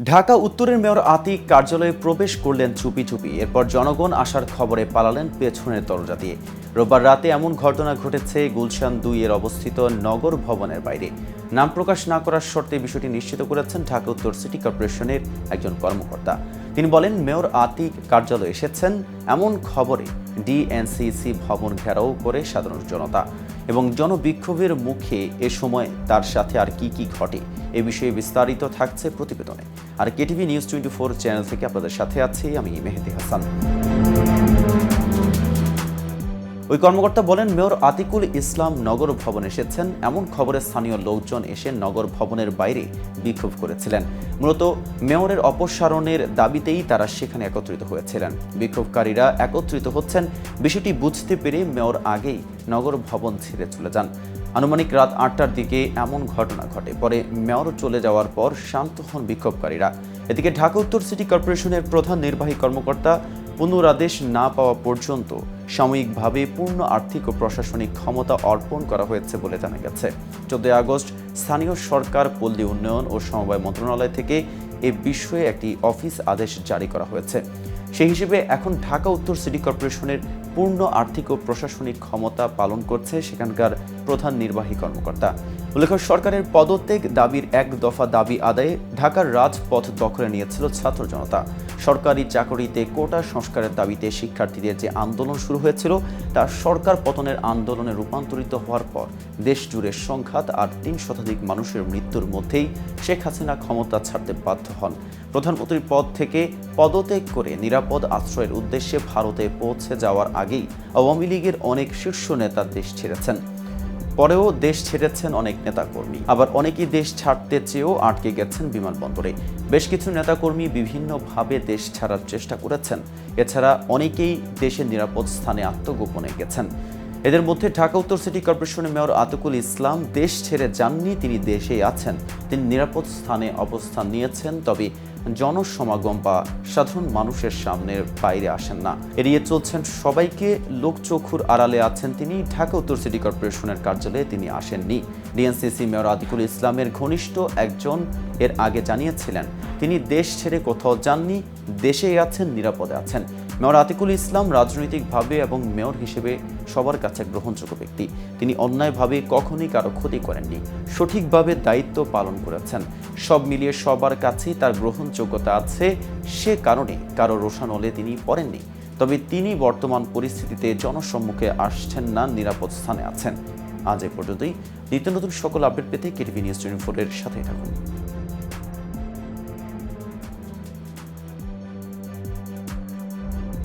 ঢাকা উত্তরের মেয়র আতিক কার্যালয়ে প্রবেশ করলেন চুপি চুপি। এরপর জনগণ আসার খবরে পালালেন পেছনের দরজা দিয়ে। রোববার রাতে এমন ঘটনা ঘটেছে গুলশান ২ এর অবস্থিত নগর ভবনের বাইরে। নাম প্রকাশ না করার শর্তে বিষয়টি নিশ্চিত করেছেন ঢাকা উত্তর সিটি কর্পোরেশনের একজন কর্মকর্তা। তিনি বলেন, মেয়র আতিক কার্যালয়ে এসেছেন এমন খবরে ডিএনসিসি ভবন ঘেরাও করে সাধারণ জনতা এবং জনবিক্ষোভের মুখে এ সময় তার সাথে আর কি কি ঘটে এ বিষয়ে বিস্তারিত থাকছে প্রতিবেদনে। আর কেটিভি নিউজ 24 চ্যানেল থেকে আপনাদের সাথে আছি আমি মেহেদি হাসান। ওই কর্মকর্তা বলেন, মেয়র আতিকুল ইসলাম নগর ভবনে এসেছেন এমন খবরে স্থানীয় লোকজন এসে নগর ভবনের বাইরে বিক্ষোভ করেছিলেন। মূলত মেয়রের অপসারণের দাবিতেই তারা সেখানে একত্রিত হয়েছিলেন। বিক্ষোভকারীরা একত্রিত হচ্ছেন বিষয়টি বুঝতে পেরে মেয়র আগেই নগর ভবন ছেড়ে চলে যান। আনুমানিক রাত ৮টার দিকে এমন ঘটনা ঘটে। পরে মেয়র চলে যাওয়ার পর শান্ত হন বিক্ষোভকারীরা। এদিকে ঢাকা উত্তর সিটি কর্পোরেশনের প্রধান নির্বাহী কর্মকর্তা পুনরাদেশ না পাওয়া পর্যন্ত সাময়িকভাবে পূর্ণ আর্থিক ও প্রশাসনিক ক্ষমতা অর্পণ করা হয়েছে বলে জানা গেছে। ১৪ আগস্ট স্থানীয় সরকার, পল্লী উন্নয়ন ও সমবায় মন্ত্রণালয় থেকে এ বিষয়ে একটি অফিস আদেশ জারি করা হয়েছে। সেই হিসেবে এখন ঢাকা উত্তর সিটি কর্পোরেশনের পূর্ণ আর্থিক ও প্রশাসনিক ক্ষমতা পালন করছে সেখানকার প্রধান নির্বাহী কর্মকর্তা। উল্লেখ্য, সরকারের পদত্যাগ দাবির এক দফা দাবি আদায়ে ঢাকার রাজপথ দখলে নিয়েছিল ছাত্র জনতা। সরকারি চাকরিতে কোটা সংস্কারের দাবিতে শিক্ষার্থীদের যে আন্দোলন শুরু হয়েছিল তা সরকার পতনের আন্দোলনে রূপান্তরিত হওয়ার পর দেশ জুড়ে সংঘাত আর ৩ শতাধিক মানুষের মৃত্যুর মধ্যেই শেখ হাসিনা ক্ষমতা ছাড়তে বাধ্য হন। প্রধানমন্ত্রীর পদ থেকে পদত্যাগ করে নিরাপদ আশ্রয়ের উদ্দেশ্যে ভারতে পৌঁছে যাওয়ার আগেই আওয়ামী লীগের অনেক শীর্ষ নেতা দেশ ছেড়েছেন। পরেও দেশ ছেড়েছেন অনেক নেতাকর্মী, আবার অনেকেই দেশ ছাড়তে চেয়েও আটকে গেছেন বিমানবন্দরে। বেশ কিছু নেতাকর্মী বিভিন্নভাবে দেশ ছাড়ার চেষ্টা করেছেন। এছাড়া অনেকেই দেশের নিরাপদ স্থানে আত্মগোপনে গেছেন। এদের মধ্যে ঢাকা উত্তর সিটি কর্পোরেশনের মেয়র আতিকুল ইসলাম দেশ ছেড়ে যাননি, তিনি দেশেই আছেন। তিনি নিরাপদ স্থানে অবস্থান নিয়েছেন, তবে জনসমাগম বা সাধারণ মানুষের সামনের বাইরে আসেন না। এড়িয়ে চলছেন সবাইকে, লোকচক্ষুর আড়ালে আছেন তিনি। ঢাকা উত্তর সিটি কর্পোরেশনের কার্যালয়ে তিনি আসেননি। ডিএনসিসি মেয়র আতিকুল ইসলামের ঘনিষ্ঠ একজন এর আগে জানিয়েছিলেন তিনি দেশ ছেড়ে কোথাও যাননি, দেশেই আছেন, নিরাপদে আছেন। মেয়র আতিকুল ইসলাম রাজনৈতিকভাবে এবং মেয়র হিসেবে সবার কাছে গ্রহণযোগ্য ব্যক্তি। তিনি অন্যায়ভাবে কখনোই কারো ক্ষতি করেননি, সঠিকভাবে দায়িত্ব পালন করেছেন। সব মিলিয়ে সবার কাছেই তার গ্রহণযোগ্যতা আছে, সে কারণে কারো রোষানলে তিনি পড়েননি। তবে তিনি বর্তমান পরিস্থিতিতে জনসম্মুখে আসছেন না, নিরাপদ স্থানে আছেন। আজ এ পর্যন্তই। নিত্য নতুন সকল আপডেট পেতে কেটিভি নিউজ 24 এর সাথে থাকুন।